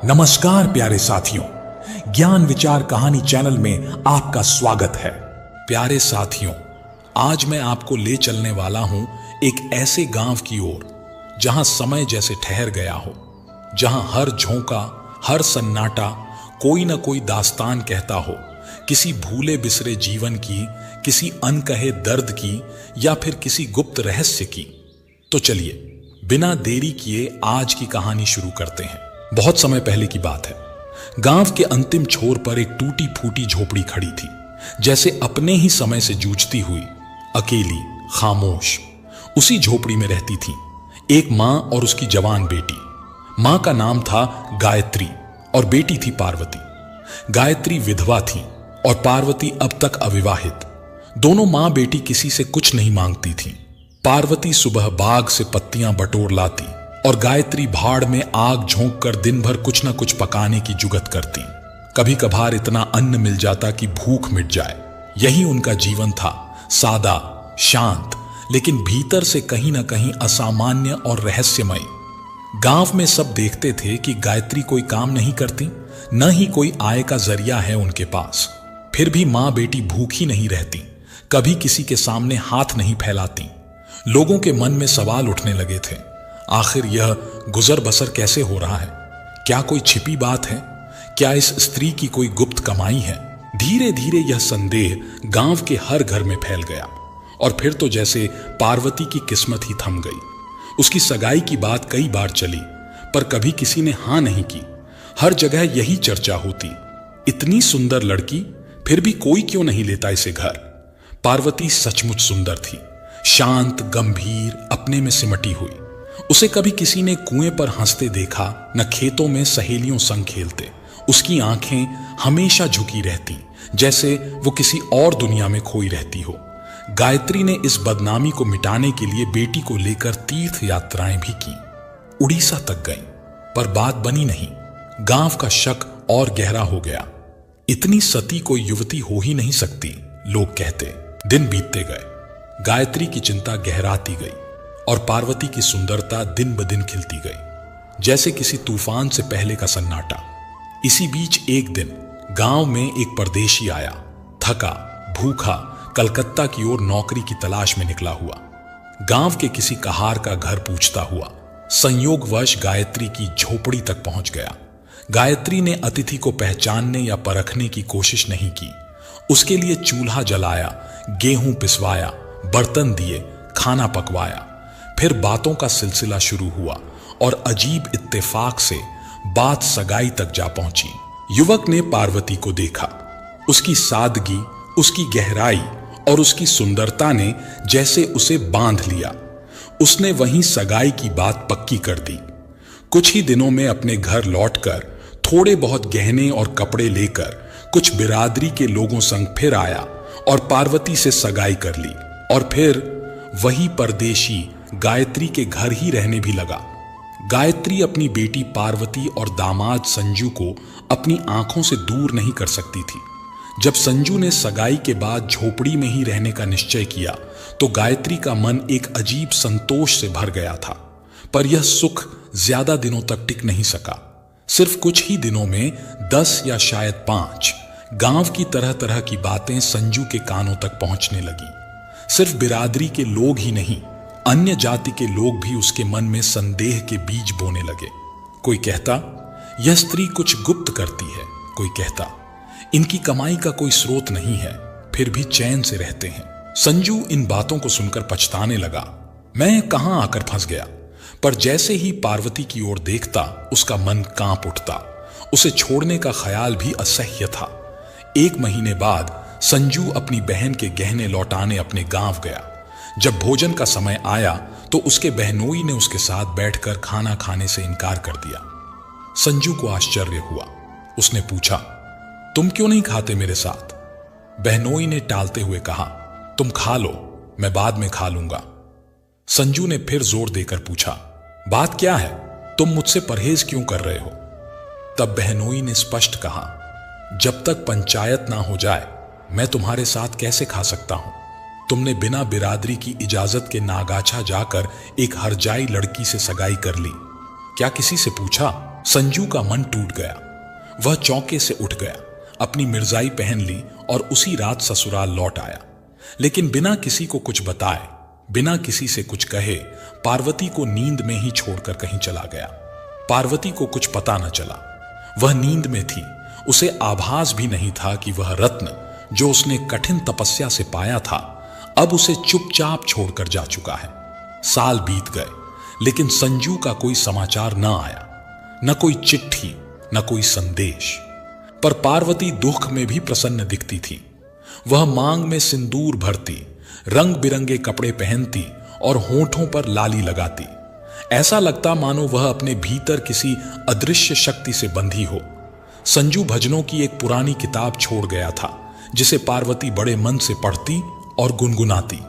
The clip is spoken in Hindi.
नमस्कार प्यारे साथियों, ज्ञान विचार कहानी चैनल में आपका स्वागत है। प्यारे साथियों, आज मैं आपको ले चलने वाला हूं एक ऐसे गांव की ओर जहां समय जैसे ठहर गया हो, जहां हर झोंका, हर सन्नाटा कोई ना कोई दास्तान कहता हो, किसी भूले बिसरे जीवन की, किसी अनकहे दर्द की या फिर किसी गुप्त रहस्य की। तो चलिए बिना देरी किए आज की कहानी शुरू करते हैं। बहुत समय पहले की बात है। गांव के अंतिम छोर पर एक टूटी फूटी झोपड़ी खड़ी थी, जैसे अपने ही समय से जूझती हुई, अकेली, खामोश। उसी झोपड़ी में रहती थी एक मां और उसकी जवान बेटी। मां का नाम था गायत्री और बेटी थी पार्वती। गायत्री विधवा थी और पार्वती अब तक अविवाहित। दोनों मां बेटी किसी से कुछ नहीं मांगती थी। पार्वती सुबह बाग से पत्तियां बटोर लाती और गायत्री भाड़ में आग झोंक कर दिन भर कुछ न कुछ पकाने की जुगत करती। कभी कभार इतना अन्न मिल जाता कि भूख मिट जाए। यही उनका जीवन था, सादा, शांत, लेकिन भीतर से कहीं ना कहीं असामान्य और रहस्यमय। गांव में सब देखते थे कि गायत्री कोई काम नहीं करती, न ही कोई आय का जरिया है उनके पास। फिर भी मां बेटी भूखी नहीं रहती, कभी किसी के सामने हाथ नहीं फैलाती। लोगों के मन में सवाल उठने लगे थे, आखिर यह गुजर बसर कैसे हो रहा है? क्या कोई छिपी बात है? क्या इस स्त्री की कोई गुप्त कमाई है? धीरे धीरे यह संदेह गांव के हर घर में फैल गया और फिर तो जैसे पार्वती की किस्मत ही थम गई। उसकी सगाई की बात कई बार चली, पर कभी किसी ने हां नहीं की। हर जगह यही चर्चा होती, इतनी सुंदर लड़की, फिर भी कोई क्यों नहीं लेता इसे घर? पार्वती सचमुच सुंदर थी, शांत, गंभीर, अपने में सिमटी हुई। उसे कभी किसी ने कुएं पर हंसते देखा, न खेतों में सहेलियों संग खेलते। उसकी आंखें हमेशा झुकी रहती, जैसे वो किसी और दुनिया में खोई रहती हो। गायत्री ने इस बदनामी को मिटाने के लिए बेटी को लेकर तीर्थ यात्राएं भी की। उड़ीसा तक गई, पर बात बनी नहीं। गांव का शक और गहरा हो गया। इतनी सती कोई युवती हो ही नहीं सकती, लोग कहते। दिन बीतते गए, गायत्री की चिंता गहराती गई और पार्वती की सुंदरता दिन ब दिन खिलती गई, जैसे किसी तूफान से पहले का सन्नाटा। इसी बीच एक दिन गांव में एक परदेशी आया, थका, भूखा, कलकत्ता की ओर नौकरी की तलाश में निकला हुआ। गांव के किसी कहार का घर पूछता हुआ संयोगवश गायत्री की झोपड़ी तक पहुंच गया। गायत्री ने अतिथि को पहचानने या परखने की कोशिश नहीं की। उसके लिए चूल्हा जलाया, गेहूं पिसवाया, बर्तन दिए, खाना पकवाया। फिर बातों का सिलसिला शुरू हुआ और अजीब इत्तेफाक से बात सगाई तक जा पहुंची। युवक ने पार्वती को देखा। उसकी सादगी, उसकी गहराई और उसकी सुंदरता ने जैसे उसे बांध लिया। उसने वहीं सगाई की बात पक्की कर दी। कुछ ही दिनों में अपने घर लौटकर थोड़े बहुत गहने और कपड़े लेकर कुछ बिरादरी के लोगों संग फिर आया और पार्वती से सगाई कर ली। और फिर वही परदेशी गायत्री के घर ही रहने भी लगा। गायत्री अपनी बेटी पार्वती और दामाद संजू को अपनी आंखों से दूर नहीं कर सकती थी। जब संजू ने सगाई के बाद झोपड़ी में ही रहने का निश्चय किया, तो गायत्री का मन एक अजीब संतोष से भर गया था। पर यह सुख ज्यादा दिनों तक टिक नहीं सका। सिर्फ कुछ ही दिनों में 10 या शायद 5 गांव की तरह तरह की बातें संजू के कानों तक पहुंचने लगी। सिर्फ बिरादरी के लोग ही नहीं, अन्य जाति के लोग भी उसके मन में संदेह के बीज बोने लगे। कोई कहता यह स्त्री कुछ गुप्त करती है, कोई कहता इनकी कमाई का कोई स्रोत नहीं है, फिर भी चैन से रहते हैं। संजू इन बातों को सुनकर पछताने लगा, मैं कहां आकर फंस गया। पर जैसे ही पार्वती की ओर देखता, उसका मन कांप उठता। उसे छोड़ने का ख्याल भी असह्य था। 1 महीने बाद संजू अपनी बहन के गहने लौटाने अपने गांव गया। जब भोजन का समय आया तो उसके बहनोई ने उसके साथ बैठकर खाना खाने से इनकार कर दिया। संजू को आश्चर्य हुआ। उसने पूछा, तुम क्यों नहीं खाते मेरे साथ? बहनोई ने टालते हुए कहा, तुम खा लो, मैं बाद में खा लूंगा। संजू ने फिर जोर देकर पूछा, बात क्या है? तुम मुझसे परहेज क्यों कर रहे हो? तब बहनोई ने स्पष्ट कहा, जब तक पंचायत ना हो जाए मैं तुम्हारे साथ कैसे खा सकता हूं? तुमने बिना बिरादरी की इजाजत के नागाछा जाकर एक हरजाई लड़की से सगाई कर ली। क्या किसी से पूछा? संजू का मन टूट गया। वह चौके से उठ गया, अपनी मिर्जाई पहन ली और उसी रात ससुराल लौट आया। लेकिन बिना किसी को कुछ बताए, बिना किसी से कुछ कहे, पार्वती को नींद में ही छोड़कर कहीं चला गया। पार्वती को कुछ पता न चला, वह नींद में थी। उसे आभास भी नहीं था कि वह रत्न जो उसने कठिन तपस्या से पाया था, अब उसे चुपचाप छोड़कर जा चुका है। साल बीत गए, लेकिन संजू का कोई समाचार न आया, न कोई चिट्ठी, न कोई संदेश। पर पार्वती दुख में भी प्रसन्न दिखती थी। वह मांग में सिंदूर भरती, रंग बिरंगे कपड़े पहनती और होठों पर लाली लगाती। ऐसा लगता मानो वह अपने भीतर किसी अदृश्य शक्ति से बंधी हो। संजू भजनों की एक पुरानी किताब छोड़ गया था, जिसे पार्वती बड़े मन से पढ़ती और गुनगुनाती।